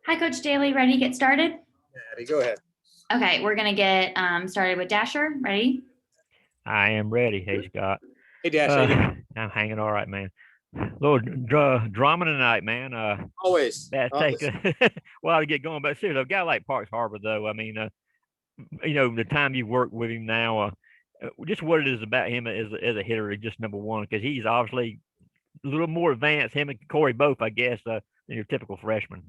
Hi, Coach Daeley. Ready to get started? Abby, go ahead. Okay, we're going to get started with Dasher. Ready? I am ready. Hey, Scott. Hey, Dash, how you doing? I'm hanging all right, man. Little drama tonight, man. Always. That take a while to get going, but seriously, a guy like Parks Harbor, though. I mean, the time you've worked with him now, just what it is about him as a hitter is just number one because he's obviously a little more advanced. Him and Corey both, I guess, than your typical freshman.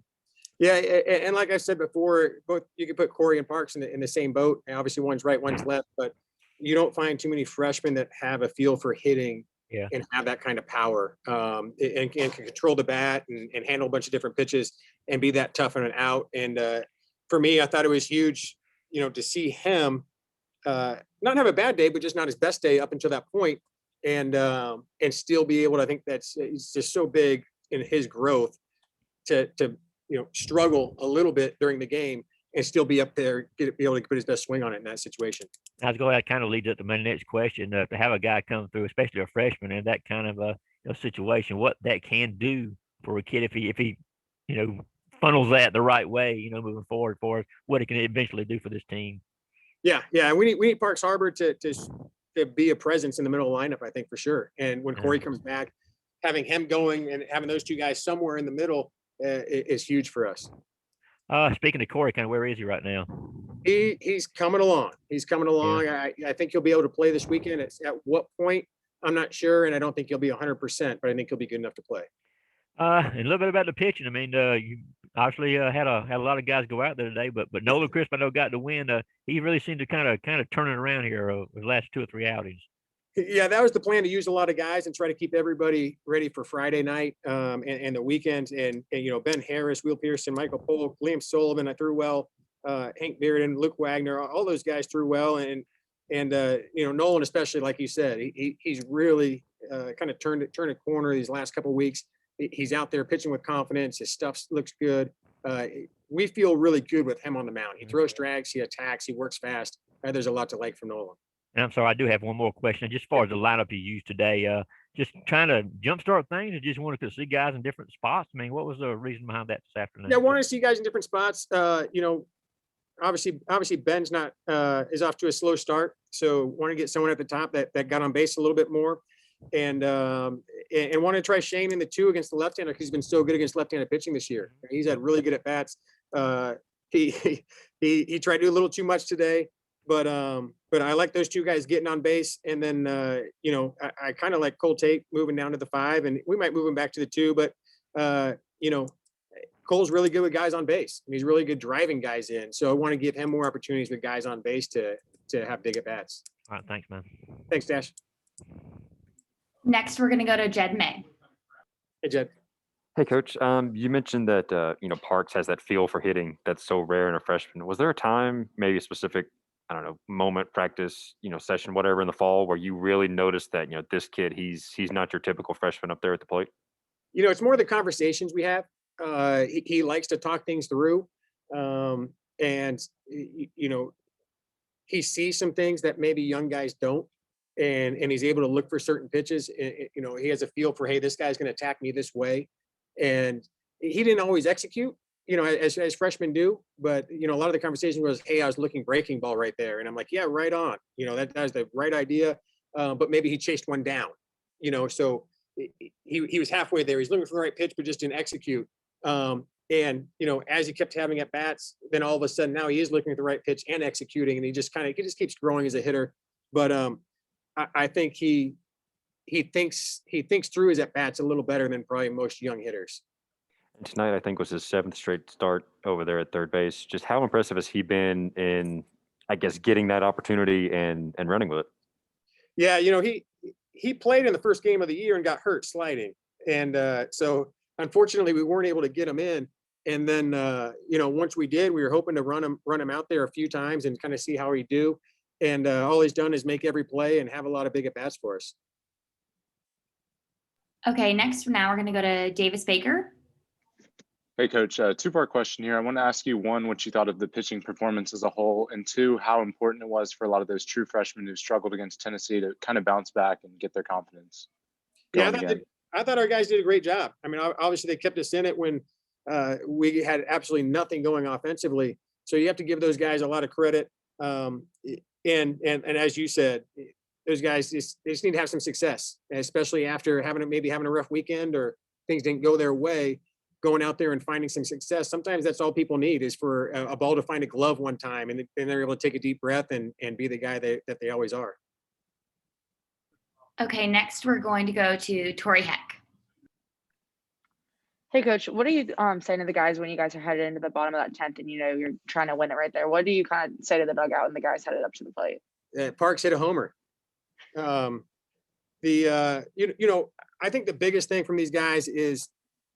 Yeah, and like I said before, both you can put Corey and Parks in the same boat. And obviously, one's right, one's left, but you don't find too many freshmen that have a feel for hitting and have that kind of power and can control the bat and handle a bunch of different pitches and be that tough in and out. And for me, I thought it was huge, to see him not have a bad day, but just not his best day up until that point, and still be able to. I think it's just so big in his growth to struggle a little bit during the game and still be up there, be able to put his best swing on it in that situation. I was going to kind of lead up to my next question to have a guy come through, especially a freshman, in that kind of a situation, what that can do for a kid if he funnels that the right way, moving forward for what it can eventually do for this team. Yeah, we need Parks Harbor to be a presence in the middle of the lineup, I think, for sure. And when Corey comes back, having him going and having those two guys somewhere in the middle is huge for us. Speaking of Corey, kind of where is he right now? He's coming along. Yeah. I think he'll be able to play this weekend. At what point, I'm not sure, and I don't think he'll be 100%, but I think he'll be good enough to play. And a little bit about the pitching. I mean, you obviously had a lot of guys go out there today, but Nolan Crisp, I know, got the win. He really seemed to kind of turn it around here the last 2 or 3 outings. Yeah, that was the plan, to use a lot of guys and try to keep everybody ready for Friday night and the weekend. And Ben Harris, Will Pearson, Michael Polk, Liam Sullivan, I threw well. Hank Bearden, Luke Wagner, all those guys threw well. And Nolan, especially, like you said, he's really kind of turned a corner these last couple of weeks. He's out there pitching with confidence. His stuff looks good. We feel really good with him on the mound. He throws strikes, he attacks, he works fast. There's a lot to like from Nolan. And I'm sorry, I do have one more question. Just as far as the lineup you used today, just trying to jumpstart things and just wanted to see guys in different spots. I mean, what was the reason behind that this afternoon? Yeah, I wanted to see guys in different spots. Obviously Ben's not is off to a slow start, so want to get someone at the top that got on base a little bit more, and want to try Shane in the 2 against the left-hander because he's been so good against left-handed pitching this year. He's had really good at bats. He tried to do a little too much today. But I like those 2 guys getting on base. And then, I kind of like Cole Tate moving down to the 5, and we might move him back to the 2. But, Cole's really good with guys on base. And he's really good driving guys in. So I want to give him more opportunities with guys on base to have big at-bats. All right, thanks, man. Thanks, Dash. Next, we're going to go to Jed May. Hey, Jed. Hey, Coach. You mentioned that, Parks has that feel for hitting that's so rare in a freshman. Was there a time, maybe a specific moment, practice, session, whatever in the fall where you really noticed that, this kid, he's not your typical freshman up there at the plate? It's more the conversations we have. He likes to talk things through. And he sees some things that maybe young guys don't. And he's able to look for certain pitches. He has a feel for, hey, this guy's going to attack me this way. And he didn't always execute, as freshmen do, but a lot of the conversation was, hey, I was looking breaking ball right there. And I'm like, yeah, right on. That's the right idea. But maybe he chased one down, so he was halfway there. He's looking for the right pitch, but just didn't execute. And as he kept having at bats, then all of a sudden now he is looking at the right pitch and executing, and he just keeps growing as a hitter. But I think he thinks through his at bats a little better than probably most young hitters. And tonight, I think, was his 7th straight start over there at third base. Just how impressive has he been in, I guess, getting that opportunity and running with it? Yeah, he played in the first game of the year and got hurt sliding. And so unfortunately we weren't able to get him in. And then, once we did, we were hoping to run him out there a few times and kind of see how he do. And all he's done is make every play and have a lot of big at-bats for us. Okay, next now we're going to go to Davis Baker. Hey, Coach, 2-part question here. I want to ask you, 1, what you thought of the pitching performance as a whole, and 2, how important it was for a lot of those true freshmen who struggled against Tennessee to kind of bounce back and get their confidence. I thought our guys did a great job. I mean, obviously they kept us in it when we had absolutely nothing going offensively. So you have to give those guys a lot of credit. And as you said, those guys they just need to have some success, especially after maybe having a rough weekend or things didn't go their way. Going out there and finding some success. Sometimes that's all people need is for a ball to find a glove one time, and then they're able to take a deep breath and be the guy that they always are. Okay, next we're going to go to Tori Heck. Hey coach, what are you saying to the guys when you guys are headed into the bottom of that 10th and you're trying to win it right there? What do you kind of say to the dugout when the guys headed up to the plate? Parks hit a homer. I think the biggest thing from these guys is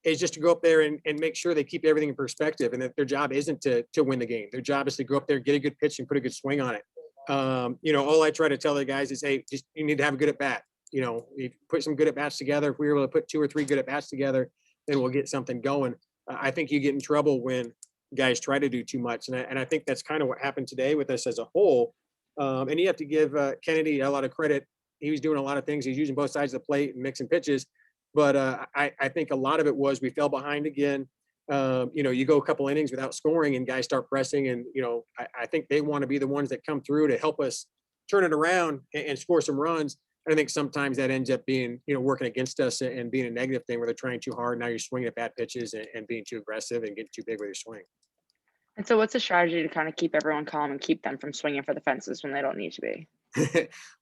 just to go up there and make sure they keep everything in perspective, and that their job isn't to win the game. Their job is to go up there, get a good pitch, and put a good swing on it. All I try to tell the guys is, hey, just you need to have a good at bat. You put some good at bats together. If we were able to put 2 or 3 good at bats together, then we'll get something going. I think you get in trouble when guys try to do too much, and I think that's kind of what happened today with us as a whole. And you have to give Kennedy a lot of credit. He was doing a lot of things. He's using both sides of the plate and mixing pitches. But I think a lot of it was we fell behind again. You go a couple innings without scoring and guys start pressing. And, I think they want to be the ones that come through to help us turn it around and score some runs. And I think sometimes that ends up being, working against us and being a negative thing where they're trying too hard. Now you're swinging at bad pitches and being too aggressive and getting too big with your swing. And so what's the strategy to kind of keep everyone calm and keep them from swinging for the fences when they don't need to be?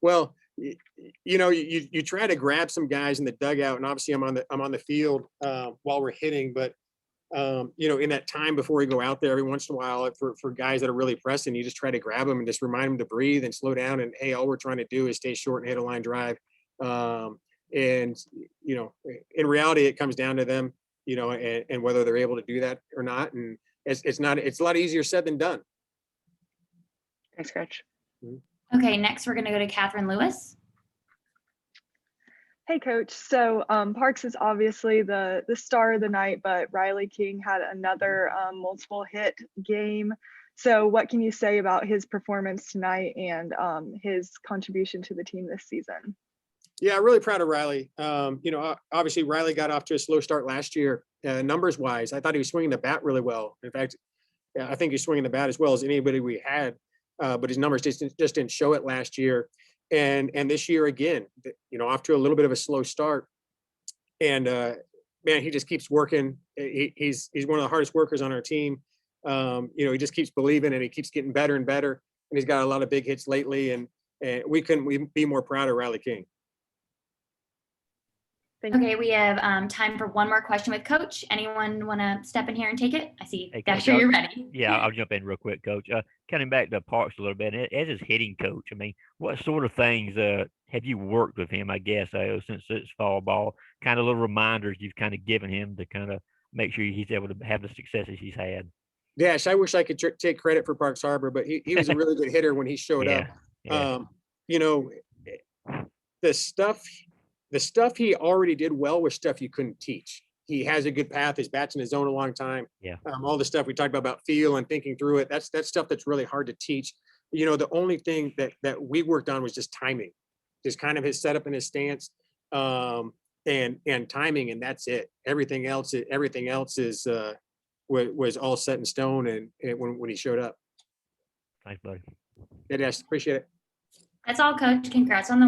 Well, you try to grab some guys in the dugout, and obviously I'm on the field while we're hitting, but in that time before we go out there, every once in a while for guys that are really pressing, you just try to grab them and just remind them to breathe and slow down. And hey, all we're trying to do is stay short and hit a line drive. In reality, it comes down to them, and whether they're able to do that or not. And it's a lot easier said than done. Thanks, Coach. Okay, next we're going to go to Catherine Lewis. Hey, Coach. So Parks is obviously the star of the night, but Riley King had another multiple hit game. So what can you say about his performance tonight and his contribution to the team this season? Yeah, I'm really proud of Riley. Obviously Riley got off to a slow start last year, numbers wise. I thought he was swinging the bat really well. In fact, I think he's swinging the bat as well as anybody we had, but his numbers just didn't show it last year. And this year again, off to a little bit of a slow start. And man, he just keeps working. He's one of the hardest workers on our team. He just keeps believing and he keeps getting better and better. And he's got a lot of big hits lately. And we couldn't be more proud of Riley King. Okay, we have time for one more question with Coach. Anyone want to step in here and take it? I see. Hey, Dasher, Coach, you're ready. Yeah, I'll jump in real quick, Coach. Coming back to Parks a little bit, as his hitting coach, I mean, what sort of things have you worked with him, I guess, since it's fall ball? Kind of little reminders you've kind of given him to kind of make sure he's able to have the successes he's had. Dash, I wish I could take credit for Parks Harbor, but he was a really good hitter when he showed up. Yeah. The stuff he already did well was stuff you couldn't teach. He has a good path. His bat's in his zone a long time. Yeah. All the stuff we talked about feel and thinking through it. That's stuff that's really hard to teach. The only thing that we worked on was just timing, just kind of his setup and his stance, and timing, and that's it. Everything else is was all set in stone. And when he showed up. Thanks, buddy. Yeah, Dash, appreciate it. That's all, Coach. Congrats on the